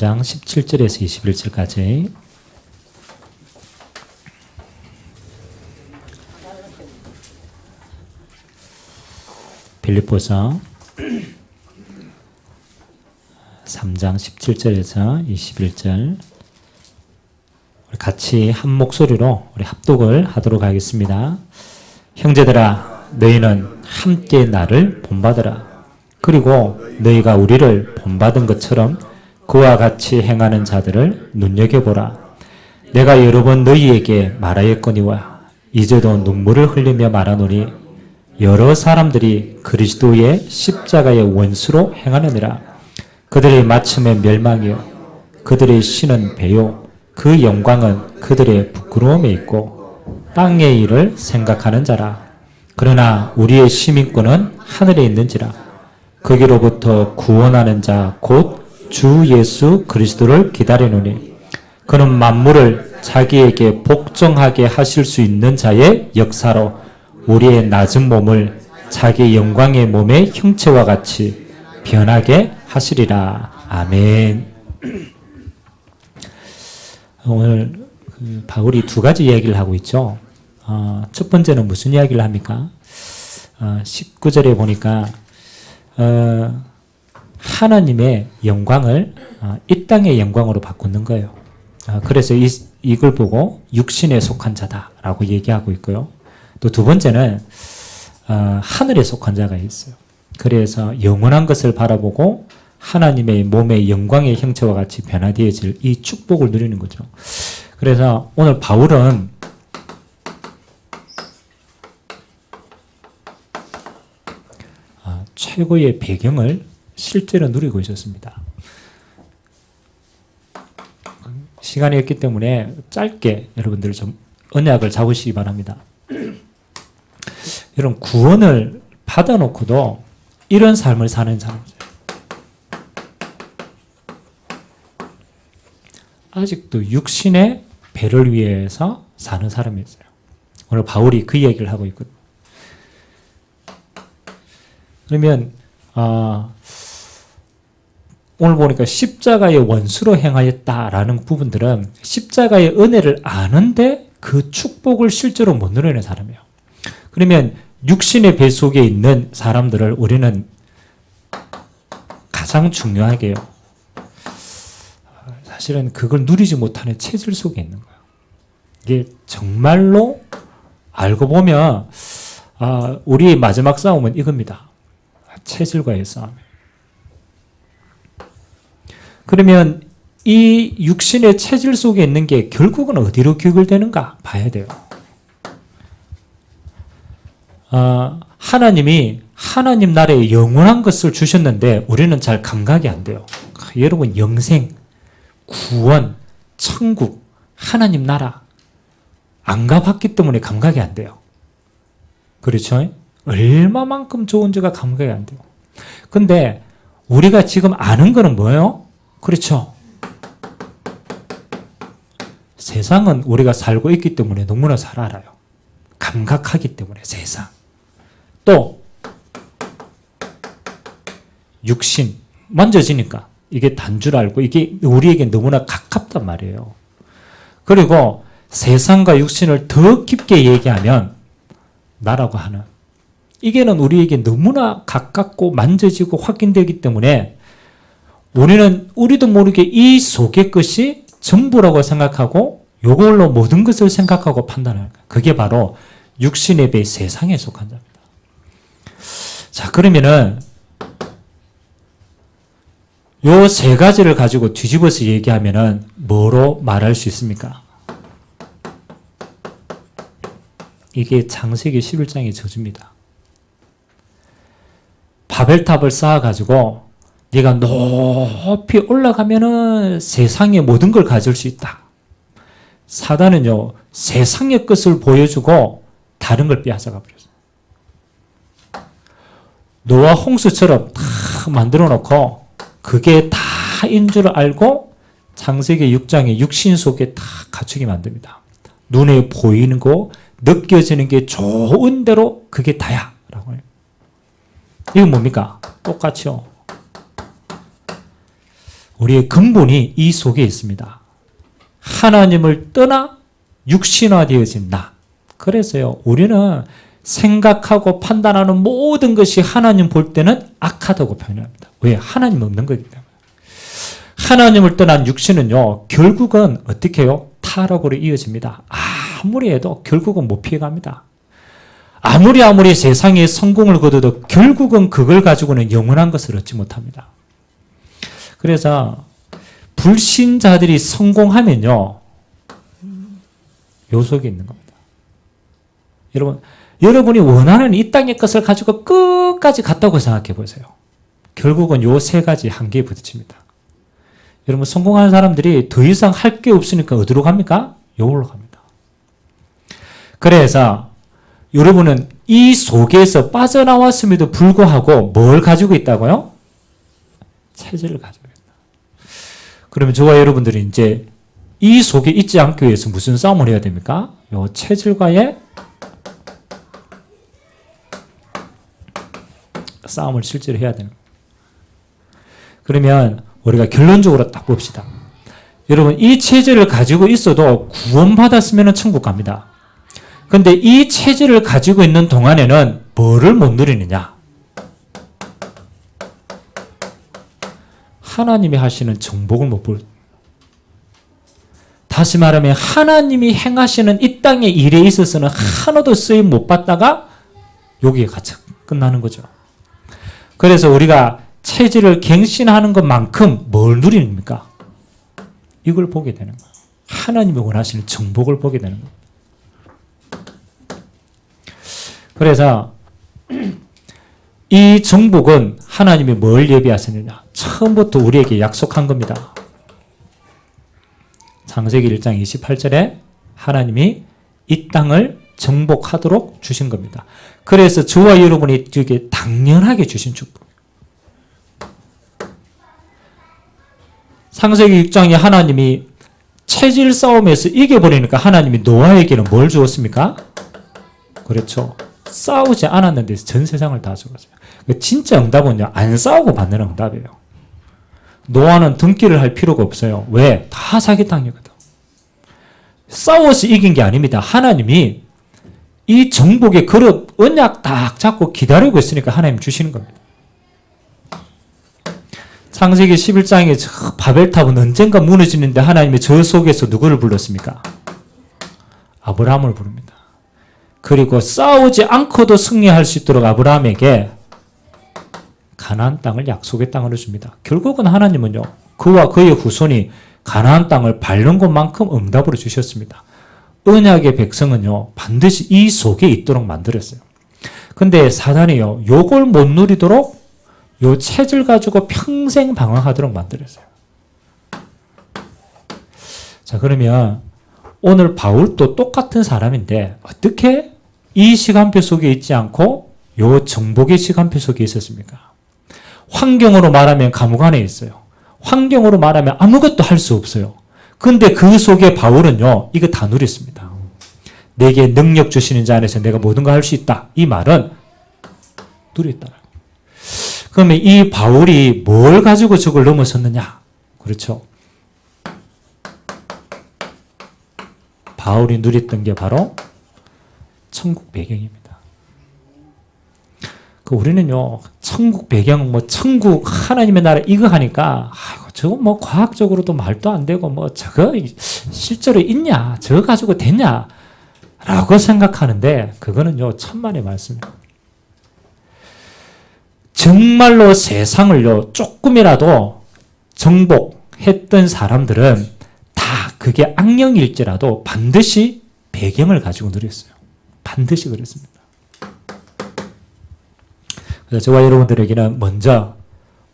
3장 17절에서 21절까지. 빌립보서 3장 17절에서 21절. 우리 같이 한 목소리로 우리 합독을 하도록 하겠습니다. 형제들아, 너희는 함께 나를 본받으라. 그리고 너희가 우리를 본받은 것처럼 그와 같이 행하는 자들을 눈여겨보라. 내가 여러 번 너희에게 말하였거니와 이제도 눈물을 흘리며 말하노니 여러 사람들이 그리스도의 십자가의 원수로 행하느니라. 그들의 마침은 멸망이요 그들의 신은 배요 그 영광은 그들의 부끄러움에 있고 땅의 일을 생각하는 자라. 그러나 우리의 시민권은 하늘에 있는지라. 거기로부터 구원하는 자 곧 주 예수 그리스도를 기다리노니 그는 만물을 자기에게 복종하게 하실 수 있는 자의 역사로 우리의 낮은 몸을 자기 영광의 몸의 형체와 같이 변하게 하시리라. 아멘. 오늘 바울이 두 가지 이야기를 하고 있죠. 첫 번째는 무슨 이야기를 합니까? 19절에 보니까 하나님의 영광을 이 땅의 영광으로 바꾸는 거예요. 그래서 이걸 보고 육신에 속한 자다라고 얘기하고 있고요. 또 두 번째는 하늘에 속한 자가 있어요. 그래서 영원한 것을 바라보고 하나님의 몸의 영광의 형체와 같이 변화되어질 이 축복을 누리는 거죠. 그래서 오늘 바울은 최고의 배경을 실제로 누리고 있었습니다. 시간이 없기 때문에 짧게 여러분들 좀 언약을 잡으시기 바랍니다. 이런 구원을 받아놓고도 이런 삶을 사는 사람이죠. 아직도 육신의 배를 위해서 사는 사람이 있어요. 오늘 바울이 그 얘기를 하고 있거든요. 그러면 오늘 보니까 십자가의 원수로 행하였다라는 부분들은 십자가의 은혜를 아는데 그 축복을 실제로 못 누리는 사람이에요. 그러면 육신의 배 속에 있는 사람들을 우리는 가장 중요하게요. 사실은 그걸 누리지 못하는 체질 속에 있는 거예요. 이게 정말로 알고 보면 우리의 마지막 싸움은 이겁니다. 체질과의 싸움. 그러면 이 육신의 체질 속에 있는 게 결국은 어디로 귀결되는가 봐야 돼요. 하나님이 하나님 나라에 영원한 것을 주셨는데 우리는 잘 감각이 안 돼요. 여러분, 영생, 구원, 천국, 하나님 나라 안 가봤기 때문에 감각이 안 돼요. 그렇죠? 얼마만큼 좋은지가 감각이 안 돼요. 근데 우리가 지금 아는 거는 뭐예요? 그렇죠? 세상은 우리가 살고 있기 때문에 너무나 잘 알아요. 감각하기 때문에 세상. 또 육신 만져지니까 이게 단 줄 알고 이게 우리에게 너무나 가깝단 말이에요. 그리고 세상과 육신을 더 깊게 얘기하면 나라고 하는 이게는 우리에게 너무나 가깝고 만져지고 확인되기 때문에 우리도 모르게 이 속의 것이 전부라고 생각하고 이걸로 모든 것을 생각하고 판단하는 거예요. 그게 바로 육신의 배 세상에 속한 자입니다. 자, 그러면은 요 세 가지를 가지고 뒤집어서 얘기하면은 뭐로 말할 수 있습니까? 이게 창세기 11장의 저주입니다. 바벨탑을 쌓아가지고 네가 높이 올라가면은 세상의 모든 걸 가질 수 있다. 사단은요, 세상의 것을 보여주고 다른 걸 빼앗아가 버렸어요. 노아 홍수처럼 다 만들어 놓고 그게 다인 줄 알고 창세기 6장의 육신 속에 다 갖추게 만듭니다. 눈에 보이는 거, 느껴지는 게 좋은 대로 그게 다야 라고 해요. 이건 뭡니까? 똑같죠. 우리의 근본이 이 속에 있습니다. 하나님을 떠나 육신화되어진 나. 그래서요, 우리는 생각하고 판단하는 모든 것이 하나님 볼 때는 악하다고 표현합니다. 왜? 하나님 없는 거기 때문에. 하나님을 떠난 육신은요, 결국은 어떻게 해요? 타락으로 이어집니다. 아무리 해도 결국은 못 피해갑니다. 아무리 세상에 성공을 거둬도 결국은 그걸 가지고는 영원한 것을 얻지 못합니다. 그래서 불신자들이 성공하면요, 요 속에 있는 겁니다. 여러분이 원하는 이 땅의 것을 가지고 끝까지 갔다고 생각해 보세요. 결국은 요 세 가지 한계에 부딪힙니다. 여러분, 성공하는 사람들이 더 이상 할 게 없으니까 어디로 갑니까? 요걸로 갑니다. 그래서 여러분은 이 속에서 빠져나왔음에도 불구하고 뭘 가지고 있다고요? 체질을 가지고 있다. 그러면 저와 여러분들이 이제 이 속에 있지 않기 위해서 무슨 싸움을 해야 됩니까? 요 체질과의 싸움을 실제로 해야 되는 거예요. 그러면 우리가 결론적으로 딱 봅시다. 여러분, 이 체질을 가지고 있어도 구원받았으면 천국 갑니다. 근데 이 체질을 가지고 있는 동안에는 뭐를 못 누리느냐? 하나님이 하시는 정복을 못 볼. 다시 말하면 하나님이 행하시는 이 땅의 일에 있어서는 하나도 쓰임 못 받다가 여기에 갇혀 끝나는 거죠. 그래서 우리가 체질을 갱신하는 것만큼 뭘 누리는입니까? 이걸 보게 되는 거예요. 하나님이 원하시는 정복을 보게 되는 거예요. 그래서 이 정복은 하나님이 뭘 예비하셨느냐? 처음부터 우리에게 약속한 겁니다. 창세기 1장 28절에 하나님이 이 땅을 정복하도록 주신 겁니다. 그래서 저와 여러분이 되게 당연하게 주신 축복. 창세기 6장에 하나님이 체질 싸움에서 이겨버리니까 하나님이 노아에게는 뭘 주었습니까? 그렇죠. 싸우지 않았는데 전 세상을 다 주었어요. 진짜 응답은요, 안 싸우고 받는 응답이에요. 노아는 등기를 할 필요가 없어요. 왜? 다 자기 땅이거든. 싸워서 이긴 게 아닙니다. 하나님이 이 정복의 그릇, 언약 딱 잡고 기다리고 있으니까 하나님 주시는 겁니다. 창세기 11장에 저 바벨탑은 언젠가 무너지는데 하나님이 저 속에서 누구를 불렀습니까? 아브라함을 부릅니다. 그리고 싸우지 않고도 승리할 수 있도록 아브라함에게 가나안 땅을 약속의 땅으로 줍니다. 결국은 하나님은요, 그와 그의 후손이 가나안 땅을 밟는 것만큼 응답으로 주셨습니다. 언약의 백성은요, 반드시 이 속에 있도록 만들었어요. 근데 사단이요, 요걸 못 누리도록 요 체질 가지고 평생 방황하도록 만들었어요. 자, 그러면 오늘 바울도 똑같은 사람인데 어떻게 이 시간표 속에 있지 않고 요 정복의 시간표 속에 있었습니까? 환경으로 말하면 감옥 안에 있어요. 환경으로 말하면 아무것도 할 수 없어요. 근데 그 속에 바울은요, 이거 다 누렸습니다. 내게 능력 주시는 자 안에서 내가 모든 걸 할 수 있다. 이 말은 누렸다. 그러면 이 바울이 뭘 가지고 저걸 넘어섰느냐? 그렇죠. 바울이 누렸던 게 바로 천국 배경입니다. 우리는요, 천국 배경, 천국, 하나님의 나라 이거 하니까, 저거 과학적으로도 말도 안 되고, 저거 실제로 있냐? 저거 가지고 되냐? 라고 생각하는데, 그거는요, 천만의 말씀입니다. 정말로 세상을요, 조금이라도 정복했던 사람들은 다 그게 악령일지라도 반드시 배경을 가지고 누렸어요. 반드시 그랬습니다. 그래서 저와 여러분들에게는 먼저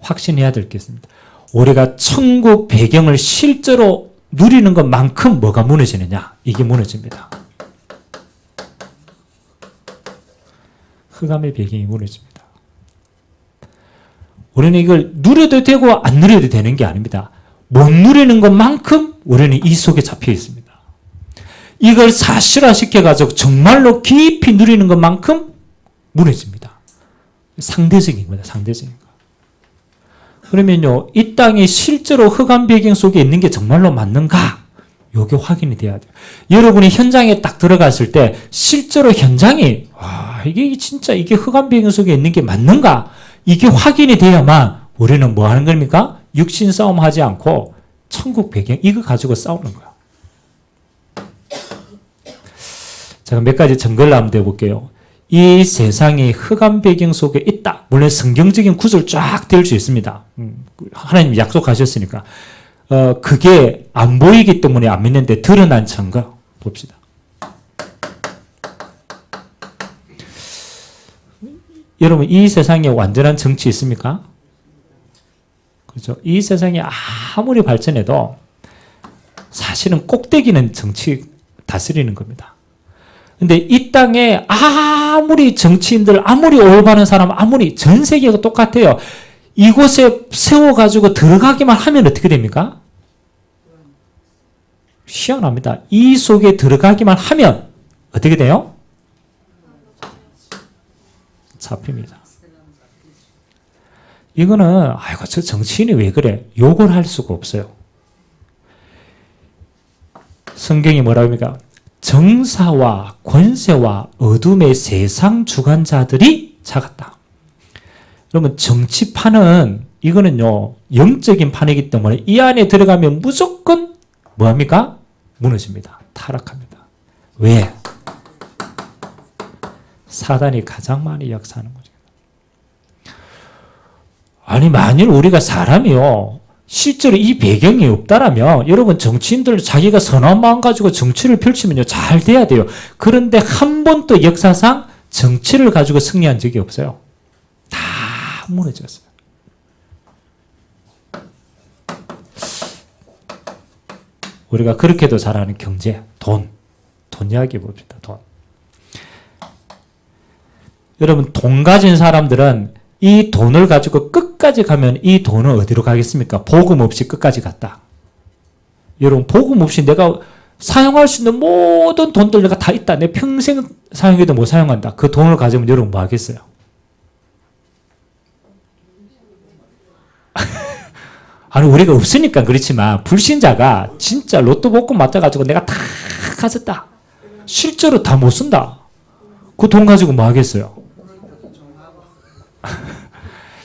확신해야 될 게 있습니다. 우리가 천국 배경을 실제로 누리는 것만큼 뭐가 무너지느냐? 이게 무너집니다. 흑암의 배경이 무너집니다. 우리는 이걸 누려도 되고 안 누려도 되는 게 아닙니다. 못 누리는 것만큼 우리는 이 속에 잡혀 있습니다. 이걸 사실화시켜가지고 정말로 깊이 누리는 것만큼 무너집니다. 상대적인 거다, 상대적인 거. 그러면요, 이 땅이 실제로 흑암 배경 속에 있는 게 정말로 맞는가? 요게 확인이 돼야 돼요. 여러분이 현장에 딱 들어갔을 때 실제로 현장이 이게 진짜 이게 흑암 배경 속에 있는 게 맞는가? 이게 확인이 돼야만 우리는 뭐 하는 겁니까? 육신 싸움 하지 않고 천국 배경 이거 가지고 싸우는 거야. 제가 몇 가지 증거를 한번 대볼게요. 이 세상이 흑암 배경 속에 있다. 물론 성경적인 구절 쫙 될 수 있습니다. 하나님 약속하셨으니까. 그게 안 보이기 때문에 안 믿는데 드러난 증거 봅시다. 여러분, 이 세상에 완전한 정치 있습니까? 그렇죠? 이 세상이 아무리 발전해도 사실은 꼭대기는 정치 다스리는 겁니다. 근데 이 땅에 아무리 정치인들, 아무리 올바른 사람, 아무리 전 세계가 똑같아요. 이곳에 세워가지고 들어가기만 하면 어떻게 됩니까? 희한합니다. 이 속에 들어가기만 하면 어떻게 돼요? 잡힙니다. 이거는 저 정치인이 왜 그래? 욕을 할 수가 없어요. 성경이 뭐라고 합니까? 정사와 권세와 어둠의 세상 주관자들이 작았다. 그러면 정치판은 이거는요, 영적인 판이기 때문에 이 안에 들어가면 무조건 뭐합니까? 무너집니다. 타락합니다. 왜? 사단이 가장 많이 역사하는 거죠. 아니, 만일 우리가 사람이요, 실제로 이 배경이 없다라면, 여러분, 정치인들 자기가 선한 마음 가지고 정치를 펼치면요, 잘 돼야 돼요. 그런데 한 번도 역사상 정치를 가지고 승리한 적이 없어요. 다 무너졌어요. 우리가 그렇게도 잘 아는 경제, 돈 이야기 봅시다. 돈. 여러분, 돈 가진 사람들은 이 돈을 가지고 끝까지 가면 이 돈은 어디로 가겠습니까? 복음 없이 끝까지 갔다. 여러분, 복음 없이 내가 사용할 수 있는 모든 돈들 내가 다 있다. 내 평생 사용해도 못 사용한다. 그 돈을 가지면 여러분 뭐 하겠어요? 아니, 우리가 없으니까 그렇지만 불신자가 진짜 로또 복권 맞아가지고 내가 다 가졌다. 실제로 다 못 쓴다. 그 돈 가지고 뭐 하겠어요?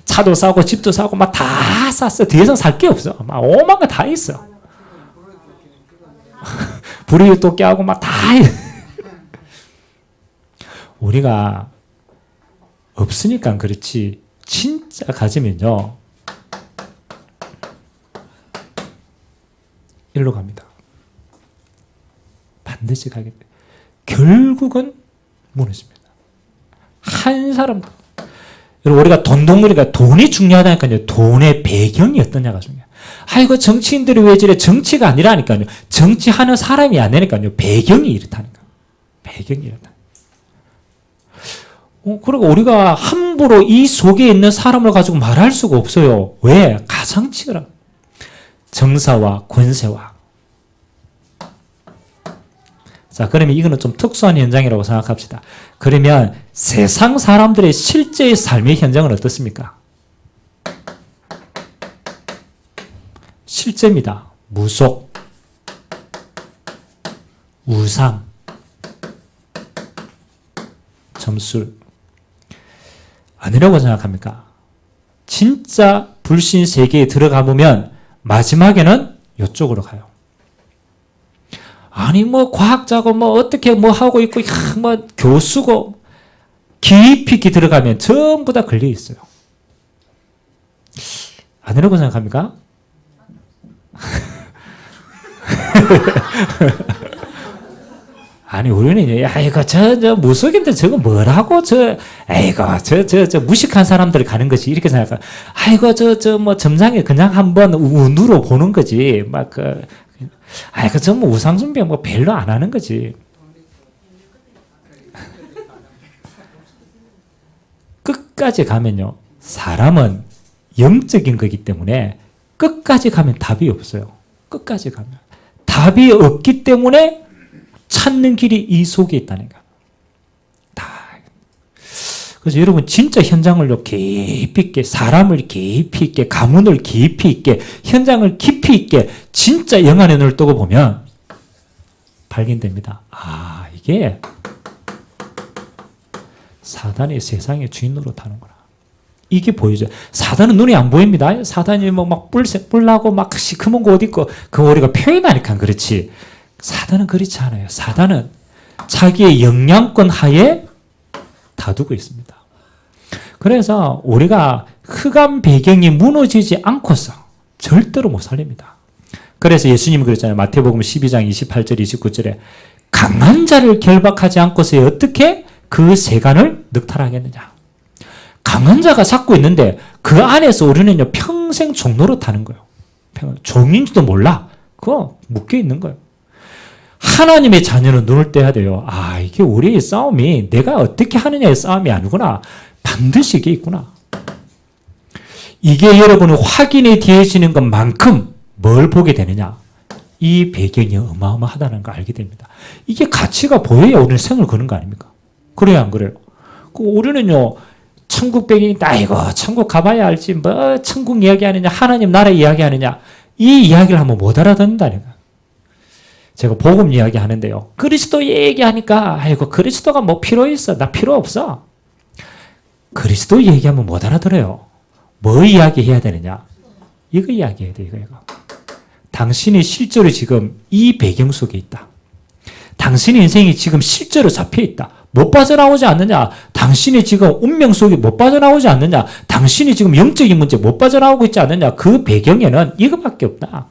차도 사고 집도 사고 막 다 샀어. 더 이상 살 게 없어. 막 오만 거 다 있어. 불이웃도 깨하고 막 다 우리가 없으니까 그렇지 진짜 가지면요 일로 갑니다. 반드시 가게 돼. 결국은 무너집니다. 한 사람 여러분, 우리가 돈동물이니까 돈이 중요하다니까요. 돈의 배경이 어떠냐가 중요해요. 아이고, 정치인들이 왜 저래? 정치가 아니라니까요. 정치하는 사람이 아니니까요. 배경이 이렇다니까. 배경이 이렇다. 그리고 우리가 함부로 이 속에 있는 사람을 가지고 말할 수가 없어요. 왜? 가장 치열한 정사와 권세와. 자, 그러면 이거는 좀 특수한 현장이라고 생각합시다. 그러면 세상 사람들의 실제의 삶의 현장은 어떻습니까? 실제입니다. 무속, 우상, 점술. 아니라고 생각합니까? 진짜 불신 세계에 들어가 보면 마지막에는 이쪽으로 가요. 아니, 뭐, 과학자고, 뭐, 어떻게 뭐 하고 있고, 뭐, 교수고, 깊이 들어가면 전부 다 걸려 있어요. 아니라고 생각합니까? 아니, 우리는, 야, 이거, 무속인데 저거 뭐라고, 저 무식한 사람들이 가는 거지. 이렇게 생각하 아이고, 뭐, 점상에 그냥 한번 운으로 보는 거지. 막, 뭐 우상숭배 뭐 별로 안 하는 거지. 끝까지 가면요. 사람은 영적인 거기 때문에 끝까지 가면 답이 없어요. 끝까지 가면. 답이 없기 때문에 찾는 길이 이 속에 있다는 거야. 그래서 여러분 진짜 현장을요 깊이 있게, 사람을 깊이 있게, 가문을 깊이 있게, 현장을 깊이 있게 진짜 영안의 눈을 뜨고 보면 발견됩니다. 아, 이게 사단이 세상의 주인 노릇하는구나. 이게 보이죠. 사단은 눈에 안 보입니다. 사단이 뭐 막 뿔나고 막 시커먼 거 어디 있고 그 우리가 표현하니까 그렇지. 사단은 그렇지 않아요. 사단은 자기의 영향권 하에 다두고 있습니다. 그래서 우리가 흑암 배경이 무너지지 않고서 절대로 못 살립니다. 그래서 예수님이 그랬잖아요. 마태복음 12장 28절 29절에 강한 자를 결박하지 않고서 어떻게 그 세간을 늑탈하겠느냐. 강한 자가 잡고 있는데 그 안에서 우리는요 평생 종노릇하는 거예요. 종인지도 몰라. 그거 묶여 있는 거예요. 하나님의 자녀는 눈을 떼야 돼요. 아, 이게 우리의 싸움이 내가 어떻게 하느냐의 싸움이 아니구나. 반드시 이게 있구나. 이게 여러분이 확인이 되어지는 것만큼 뭘 보게 되느냐. 이 배경이 어마어마하다는 걸 알게 됩니다. 이게 가치가 보여야 우리는 생을 거는 거 아닙니까? 그래요, 안 그래요? 우리는요, 천국 배경이 아이고, 천국 가봐야 알지. 뭐, 천국 이야기하느냐, 하나님 나라 이야기하느냐. 이 이야기를 한번 못 알아듣는다니까. 제가 복음 이야기 하는데요. 그리스도 얘기하니까, 아이고, 그리스도가 뭐 필요 있어? 나 필요 없어. 그리스도 얘기하면 못 알아들어요. 뭐 이야기해야 되느냐? 이거 이야기해야 돼, 이거. 당신이 실제로 지금 이 배경 속에 있다. 당신의 인생이 지금 실제로 잡혀 있다. 못 빠져나오지 않느냐? 당신이 지금 운명 속에 못 빠져나오지 않느냐? 당신이 지금 영적인 문제 못 빠져나오고 있지 않느냐? 그 배경에는 이거밖에 없다.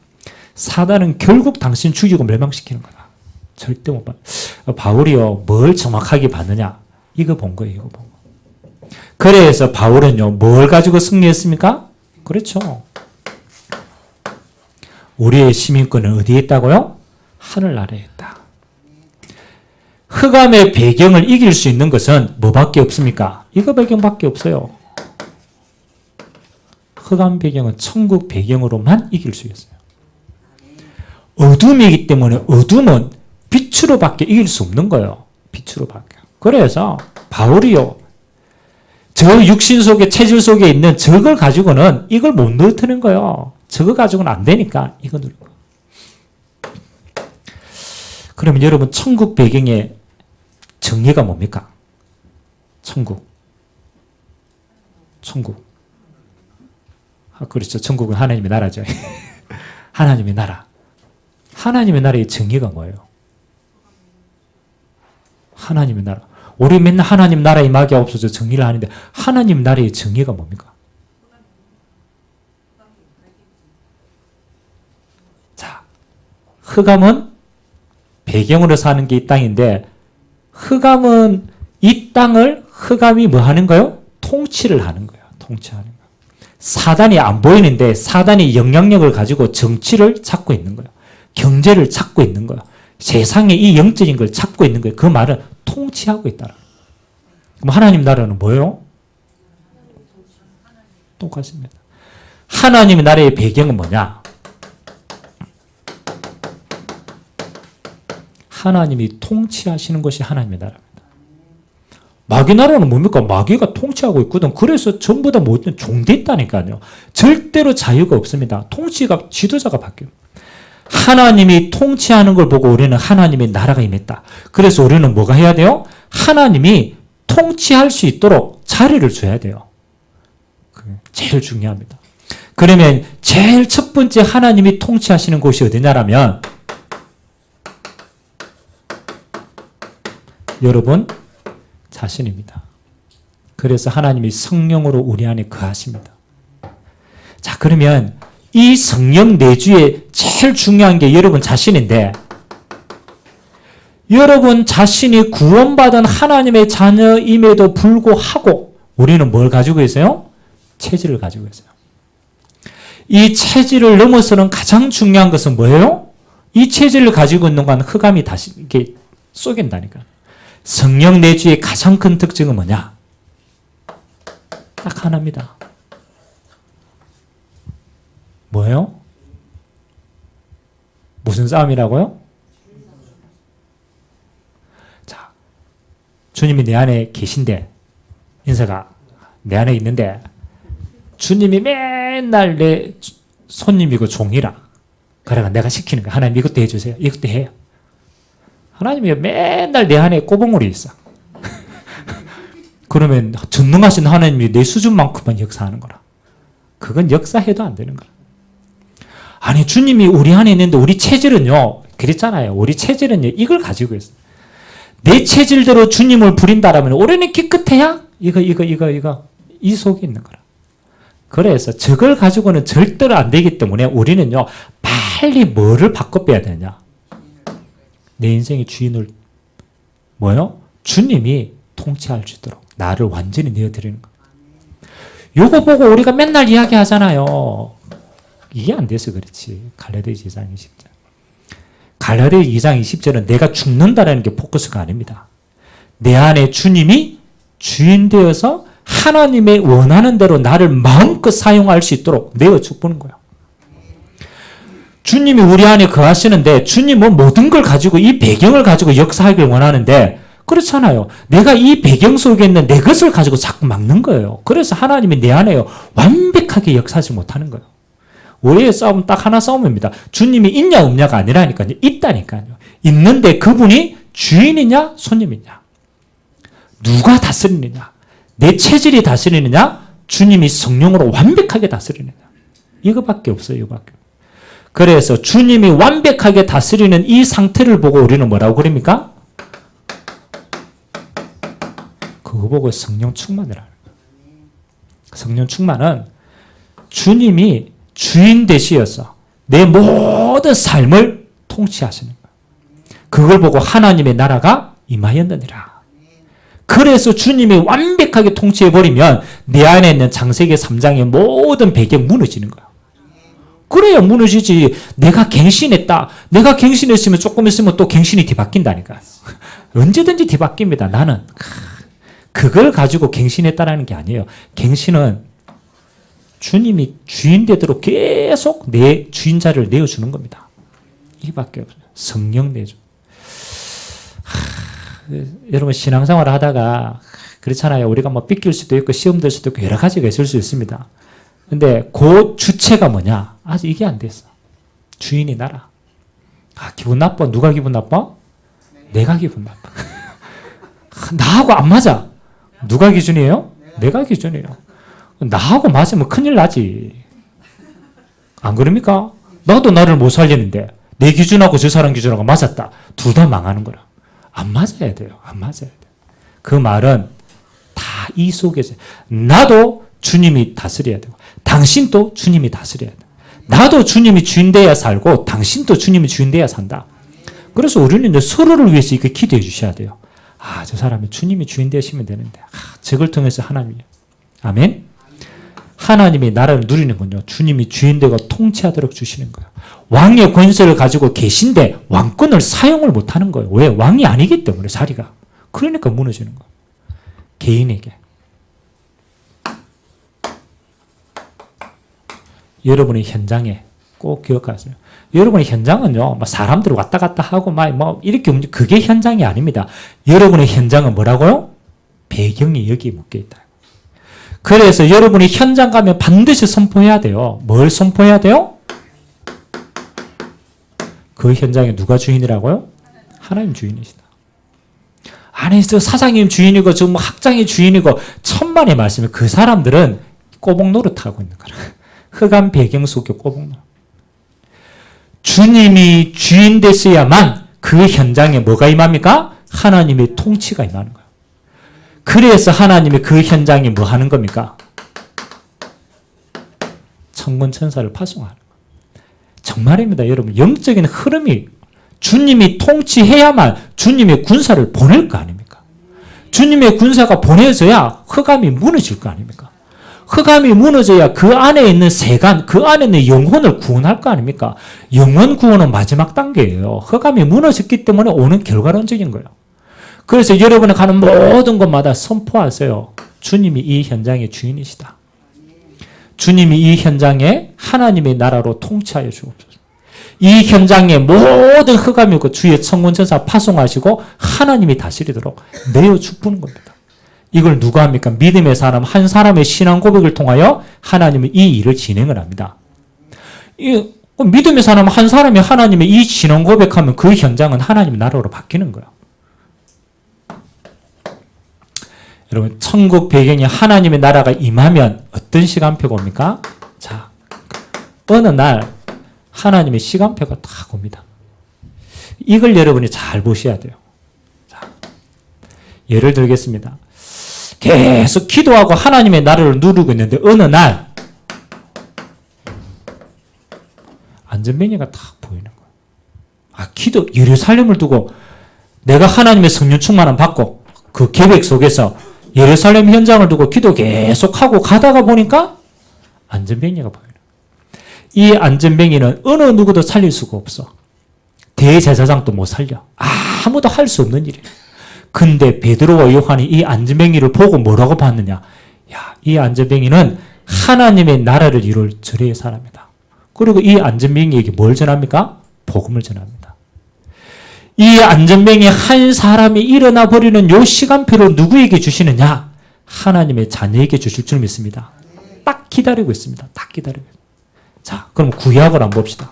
사단은 결국 당신 죽이고 멸망시키는 거다. 절대 못 봐. 바울이요, 뭘 정확하게 봤느냐? 이거 본 거예요, 이거 본 거. 그래서 바울은요, 뭘 가지고 승리했습니까? 그렇죠. 우리의 시민권은 어디에 있다고요? 하늘나라에 있다. 흑암의 배경을 이길 수 있는 것은 뭐밖에 없습니까? 이거 배경밖에 없어요. 흑암 배경은 천국 배경으로만 이길 수 있어요. 어둠이기 때문에 어둠은 빛으로밖에 이길 수 없는 거예요. 빛으로밖에. 그래서 바울이요, 저 육신 속에, 체질 속에 있는 저걸 가지고는 이걸 못 넣어뜨는 거예요. 저거 가지고는 안 되니까 이거 누르는 거예요. 그러면 여러분, 천국 배경의 정의가 뭡니까? 천국. 아, 그렇죠. 천국은 하나님의 나라죠. 하나님의 나라. 하나님의 나라의 정의가 뭐예요? 하나님의 나라. 우리 맨날 하나님 나라 임하게 없어서 정의를 하는데 하나님 나라의 정의가 뭡니까? 자, 흑암은 배경으로 사는 게 이 땅인데 흑암은 이 땅을 흑암이 뭐 하는 거예요? 통치를 하는 거예요. 통치하는 거예요. 사단이 안 보이는데 사단이 영향력을 가지고 정치를 찾고 있는 거예요. 경제를 찾고 있는 거예요. 세상에 이 영적인 걸 찾고 있는 거예요. 그 말은 통치하고 있다. 그럼 하나님 나라는 뭐예요? 똑같습니다. 하나님의 나라의 배경은 뭐냐? 하나님이 통치하시는 것이 하나님의 나라입니다. 마귀 나라는 뭡니까? 마귀가 통치하고 있거든. 그래서 전부 다 모든 종됐다니까요. 절대로 자유가 없습니다. 통치가, 지도자가 바뀌어요. 하나님이 통치하는 걸 보고 우리는 하나님의 나라가 임했다. 그래서 우리는 뭐가 해야 돼요? 하나님이 통치할 수 있도록 자리를 줘야 돼요. 제일 중요합니다. 그러면 제일 첫 번째 하나님이 통치하시는 곳이 어디냐라면 여러분 자신입니다. 그래서 하나님이 성령으로 우리 안에 거하십니다. 자, 그러면 이 성령 내주에 제일 중요한 게 여러분 자신인데 여러분 자신이 구원받은 하나님의 자녀임에도 불구하고 우리는 뭘 가지고 있어요? 체질을 가지고 있어요. 이 체질을 넘어서는 가장 중요한 것은 뭐예요? 이 체질을 가지고 있는 건 흑암이 다시 이렇게 쏘긴다니까. 성령 내주의 가장 큰 특징은 뭐냐? 딱 하나입니다. 뭐예요? 무슨 싸움이라고요? 자, 주님이 내 안에 계신데 인사가 내 안에 있는데 주님이 맨날 내 손님이고 종이라. 그래가 내가 시키는 거야. 하나님 이것도 해주세요. 이것도 해요. 하나님이 맨날 내 안에 꼬봉울이 있어. 그러면 전능하신 하나님이 내 수준만큼만 역사하는 거라. 그건 역사해도 안 되는 거라. 아니 주님이 우리 안에 있는데 우리 체질은요. 그랬잖아요. 우리 체질은요. 이걸 가지고 있어요. 내 체질대로 주님을 부린다라면 우리는 기껏해야 이거 이 속에 있는 거라. 그래서 저걸 가지고는 절대로 안 되기 때문에 우리는요. 빨리 뭐를 바꿔 빼야 되냐. 내 인생의 주인을 뭐요? 주님이 통치할 수 있도록 나를 완전히 내어드리는 거. 요거 보고 우리가 맨날 이야기하잖아요. 이게 안 돼서 그렇지. 갈라디아서 2장 20절. 갈라디아서 2장 20절은 내가 죽는다라는 게 포커스가 아닙니다. 내 안에 주님이 주인 되어서 하나님의 원하는 대로 나를 마음껏 사용할 수 있도록 내어주는 거예요. 주님이 우리 안에 거하시는데 주님은 모든 걸 가지고 이 배경을 가지고 역사하길 원하는데 그렇잖아요. 내가 이 배경 속에 있는 내 것을 가지고 자꾸 막는 거예요. 그래서 하나님이 내 안에 완벽하게 역사하지 못하는 거예요. 우리의 싸움은 딱 하나 싸움입니다. 주님이 있냐 없냐가 아니라니까요. 있다니까요. 있는데 그분이 주인이냐 손님이냐. 누가 다스리느냐. 내 체질이 다스리느냐. 주님이 성령으로 완벽하게 다스리느냐. 이거밖에 없어요. 이거밖에. 그래서 주님이 완벽하게 다스리는 이 상태를 보고 우리는 뭐라고 그럽니까? 그거 보고 성령 충만이라는 거예요. 성령 충만은 주님이 주인 되시어서 내 모든 삶을 통치하시는 거예요. 그걸 보고 하나님의 나라가 임하였느니라. 그래서 주님이 완벽하게 통치해버리면 내 안에 있는 창세기 3장의 모든 배경 무너지는 거예요. 그래야 무너지지. 내가 갱신했다. 내가 갱신했으면 조금 있으면 또 갱신이 뒤바뀐다니까요. 언제든지 뒤바뀝니다. 나는. 그걸 가지고 갱신했다라는 게 아니에요. 갱신은 주님이 주인 되도록 계속 내 주인자를 내어주는 겁니다. 이밖에 없어요. 성령 내줘. 여러분 신앙생활을 하다가 그렇잖아요. 우리가 뭐 삐낄 수도 있고 시험 될 수도 있고 여러 가지가 있을 수 있습니다. 근데 그 주체가 뭐냐? 아직 이게 안 됐어. 주인이 나라. 아, 기분 나빠. 누가 기분 나빠? 내가 기분 나빠. 나하고 안 맞아. 누가 기준이에요? 내가 기준이에요. 나하고 맞으면 큰일 나지. 안 그럽니까? 나도 나를 못 살리는데 내 기준하고 저 사람 기준하고 맞았다. 둘 다 망하는 거라. 안 맞아야 돼요. 안 맞아야 돼요. 그 말은 다 이 속에서 나도 주님이 다스려야 되고 당신도 주님이 다스려야 돼. 나도 주님이 주인 돼야 살고 당신도 주님이 주인 돼야 산다. 그래서 우리는 이제 서로를 위해서 이렇게 기도해 주셔야 돼요. 아, 저 사람이 주님이 주인 되시면 되는데 저걸 통해서 하나님이 아멘. 하나님이 나라를 누리는군요. 주님이 주인 되고 통치하도록 주시는 거예요. 왕의 권세를 가지고 계신데 왕권을 사용을 못하는 거예요. 왜? 왕이 아니기 때문에 자리가. 그러니까 무너지는 거예요. 개인에게. 여러분의 현장에 꼭 기억하세요. 여러분의 현장은요, 사람들 왔다 갔다 하고, 이렇게 그게 현장이 아닙니다. 여러분의 현장은 뭐라고요? 배경이 여기에 묶여 있다. 그래서 여러분이 현장 가면 반드시 선포해야 돼요. 뭘 선포해야 돼요? 그 현장에 누가 주인이라고요? 하나님 주인이시다. 아니, 저 사장님 주인이고, 저 학장이 주인이고, 천만의 말씀이 그 사람들은 꼬복 노릇하고 있는 거라. 흑암 배경 속에 꼬북. 주님이 주인 됐어야만 그 현장에 뭐가 임합니까? 하나님의 통치가 임하는 거예요. 그래서 하나님이 그 현장에 뭐 하는 겁니까? 천군 천사를 파송하는 거예요. 정말입니다. 여러분, 영적인 흐름이 주님이 통치해야만 주님의 군사를 보낼 거 아닙니까? 주님의 군사가 보내져야 흑암이 무너질 거 아닙니까? 흑암이 무너져야 그 안에 있는 세간, 그 안에 있는 영혼을 구원할 거 아닙니까? 영혼 구원은 마지막 단계예요. 흑암이 무너졌기 때문에 오는 결과론적인 거예요. 그래서 여러분이 가는 모든 곳마다 선포하세요. 주님이 이 현장의 주인이시다. 주님이 이 현장에 하나님의 나라로 통치하여 주옵소서. 이 현장에 모든 흑암이고 주의 천군천사 파송하시고 하나님이 다스리도록 내어 주푸는 겁니다. 이걸 누가 합니까? 믿음의 사람 한 사람의 신앙 고백을 통하여 하나님은 이 일을 진행을 합니다. 믿음의 사람 한 사람이 하나님의 이 신앙 고백하면 그 현장은 하나님의 나라로 바뀌는 거예요. 여러분, 천국 배경에 하나님의 나라가 임하면 어떤 시간표가 옵니까? 자, 어느 날 하나님의 시간표가 딱 옵니다. 이걸 여러분이 잘 보셔야 돼요. 자, 예를 들겠습니다. 계속 기도하고 하나님의 나라를 누리고 있는데 어느 날 안전뱅이가 딱 보이는 거예요. 예루살렘을 두고 내가 하나님의 성령 충만함 받고 그 계획 속에서 예루살렘 현장을 두고 기도 계속하고 가다가 보니까 안전뱅이가 보이는 거예요. 이 안전뱅이는 어느 누구도 살릴 수가 없어. 대제사장도 못 살려. 아무도 할 수 없는 일이에요. 근데 베드로와 요한이 이 안전뱅이를 보고 뭐라고 봤느냐? 야, 이 안전뱅이는 하나님의 나라를 이룰 절의 사람이다. 그리고 이 안전뱅이에게 뭘 전합니까? 복음을 전합니다. 이 안전뱅이 한 사람이 일어나 버리는 요 시간표를 누구에게 주시느냐? 하나님의 자녀에게 주실 줄 믿습니다. 딱 기다리고 있습니다. 딱 기다리고 있습니다. 자, 그럼 구약을 한번 봅시다.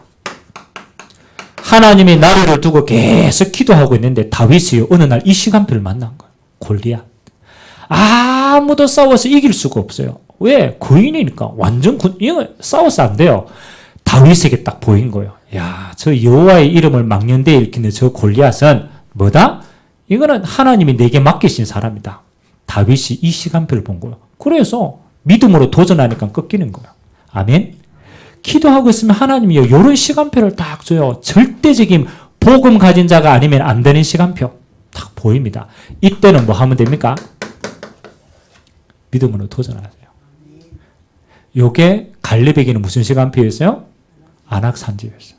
하나님의 나라를 두고 계속 기도하고 있는데 다윗이 어느 날 이 시간표를 만난 거예요. 골리앗. 아무도 싸워서 이길 수가 없어요. 왜? 거인이니까. 완전 싸워서 안 돼요. 다윗에게 딱 보인 거예요. 야, 저 여호와의 이름을 망령되이 일으키는 저 골리앗은 뭐다? 이거는 하나님이 내게 맡기신 사람이다. 다윗이 이 시간표를 본 거예요. 그래서 믿음으로 도전하니까 꺾이는 거예요. 아멘? 기도하고 있으면 하나님이 이런 시간표를 딱 줘요. 절대적인 복음 가진 자가 아니면 안 되는 시간표 딱 보입니다. 이때는 뭐 하면 됩니까? 믿음으로 도전하세요. 요게 갈렙에게는 무슨 시간표였어요? 안악산지였어요.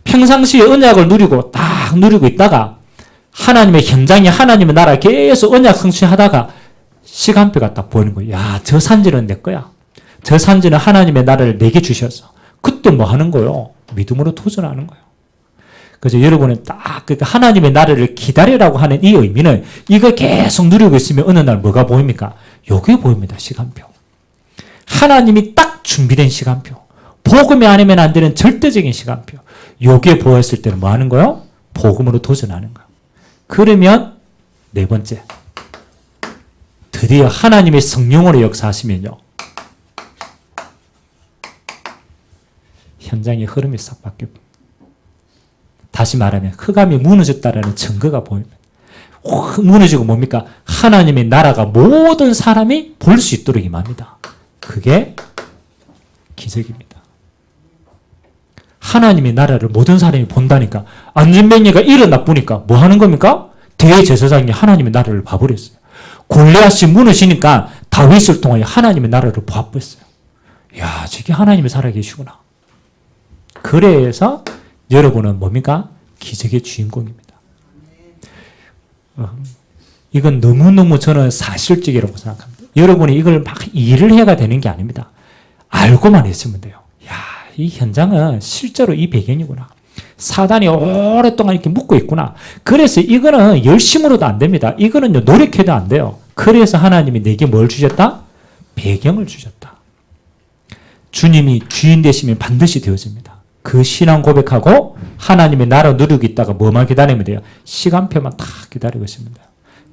평상시에 언약을 누리고 딱 누리고 있다가 하나님의 현장에 하나님의 나라 계속 언약 성취하다가 시간표가 딱 보이는 거예요. 야, 저 산지는 내 거야. 저 산지는 하나님의 나라를 내게 주셨어. 그때 뭐 하는 거예요? 믿음으로 도전하는 거예요. 그래서 여러분은 딱 하나님의 나라를 기다리라고 하는 이 의미는 이거 계속 누리고 있으면 어느 날 뭐가 보입니까? 요게 보입니다. 시간표. 하나님이 딱 준비된 시간표. 복음이 아니면 안 되는 절대적인 시간표. 요게 보였을 때는 뭐 하는 거예요? 복음으로 도전하는 거예요. 그러면 네 번째. 드디어 하나님의 성령으로 역사하시면요. 현장의 흐름이 싹 바뀌고 다시 말하면 흑암이 무너졌다라는 증거가 보입니다. 무너지고 뭡니까? 하나님의 나라가 모든 사람이 볼 수 있도록 임합니다. 그게 기적입니다. 하나님의 나라를 모든 사람이 본다니까 안전뱅이가 일어나 보니까 뭐 하는 겁니까? 대제사장이 하나님의 나라를 봐버렸어요. 골리앗이 무너지니까 다윗을 통하여 하나님의 나라를 봐버렸어요. 이야, 저게 하나님이 살아계시구나. 그래서 여러분은 뭡니까? 기적의 주인공입니다. 이건 너무너무 저는 사실적이라고 생각합니다. 여러분이 이걸 막 일을 해야 되는 게 아닙니다. 알고만 있으면 돼요. 야, 이 현장은 실제로 이 배경이구나. 사단이 오랫동안 이렇게 묶고 있구나. 그래서 이거는 열심으로도 안 됩니다. 이거는 노력해도 안 돼요. 그래서 하나님이 내게 뭘 주셨다? 배경을 주셨다. 주님이 주인 되시면 반드시 되어집니다. 그 신앙 고백하고 하나님의 나라 누리고 있다가 뭐만 기다리면 돼요? 시간표만 딱 기다리고 있습니다.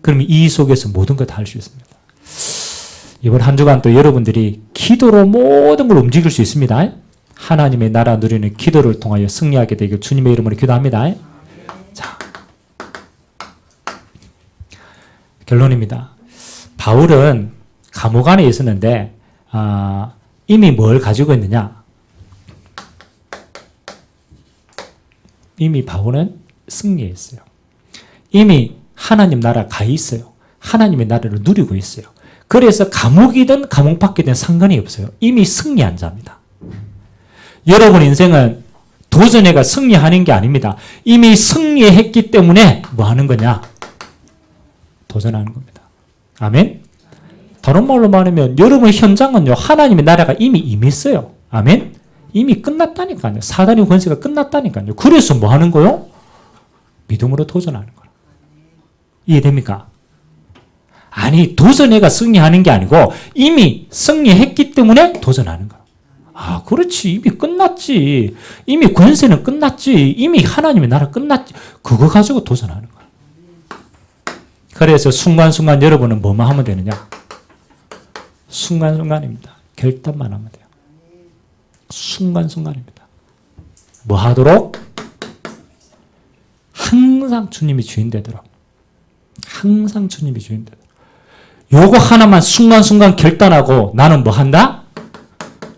그러면 이 속에서 모든 걸 다 할 수 있습니다. 이번 한 주간 또 여러분들이 기도로 모든 걸 움직일 수 있습니다. 하나님의 나라 누리는 기도를 통하여 승리하게 되길 주님의 이름으로 기도합니다. 자, 결론입니다. 바울은 감옥 안에 있었는데 이미 뭘 가지고 있느냐? 이미 바울은 승리했어요. 이미 하나님 나라 가 있어요. 하나님의 나라를 누리고 있어요. 그래서 감옥이든 감옥 밖이든 상관이 없어요. 이미 승리한 자입니다. 여러분 인생은 도전해가 승리하는 게 아닙니다. 이미 승리했기 때문에 뭐 하는 거냐? 도전하는 겁니다. 아멘? 다른 말로 말하면 여러분 현장은요, 하나님의 나라가 이미 임했어요. 아멘? 이미 끝났다니까요. 사단의 권세가 끝났다니까요. 그래서 뭐 하는 거요? 믿음으로 도전하는 거예요. 이해됩니까? 아니, 도전해가 승리하는 게 아니고 이미 승리했기 때문에 도전하는 거야. 아, 그렇지. 이미 끝났지. 이미 권세는 끝났지. 이미 하나님의 나라 끝났지. 그거 가지고 도전하는 거야. 그래서 순간순간 여러분은 뭐만 하면 되느냐? 순간순간입니다. 결단만 하면 돼요. 순간순간입니다. 뭐 하도록? 항상 주님이 주인 되도록. 항상 주님이 주인 되도록. 요거 하나만 순간순간 결단하고 나는 뭐 한다?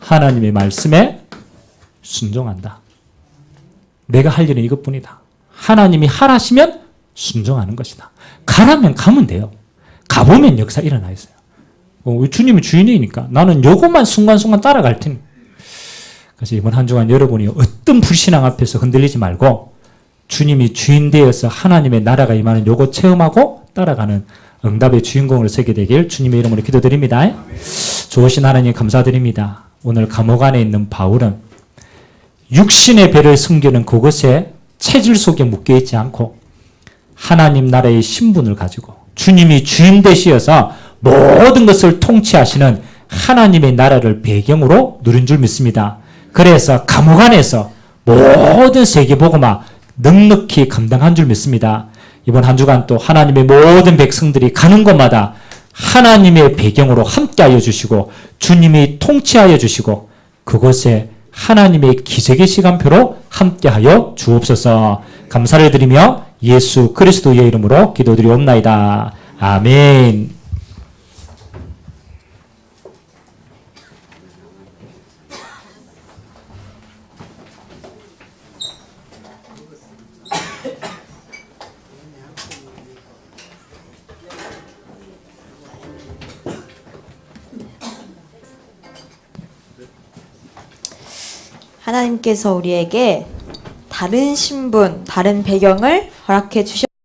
하나님의 말씀에 순종한다. 내가 할 일은 이것뿐이다. 하나님이 하라시면 순종하는 것이다. 가라면 가면 돼요. 가보면 역사 일어나 있어요. 주님이 주인이니까 나는 요것만 순간순간 따라갈 테니. 그래서 이번 한 주간 여러분이 어떤 불신앙 앞에서 흔들리지 말고 주님이 주인 되어서 하나님의 나라가 임하는 요거 체험하고 따라가는 응답의 주인공으로 서게 되길 주님의 이름으로 기도드립니다. 좋으신 하나님 감사드립니다. 오늘 감옥 안에 있는 바울은 육신의 배를 숨기는 그것에 체질 속에 묶여있지 않고 하나님 나라의 신분을 가지고 주님이 주인 되시어서 모든 것을 통치하시는 하나님의 나라를 배경으로 누린 줄 믿습니다. 그래서 감옥 안에서 모든 세계복음화 넉넉히 감당한 줄 믿습니다. 이번 한 주간 또 하나님의 모든 백성들이 가는 곳마다 하나님의 배경으로 함께하여 주시고 주님이 통치하여 주시고 그곳에 하나님의 기적의 시간표로 함께하여 주옵소서. 감사를 드리며 예수 그리스도의 이름으로 기도드리옵나이다. 아멘. 하나님께서 우리에게 다른 신분, 다른 배경을 허락해 주셨습니다.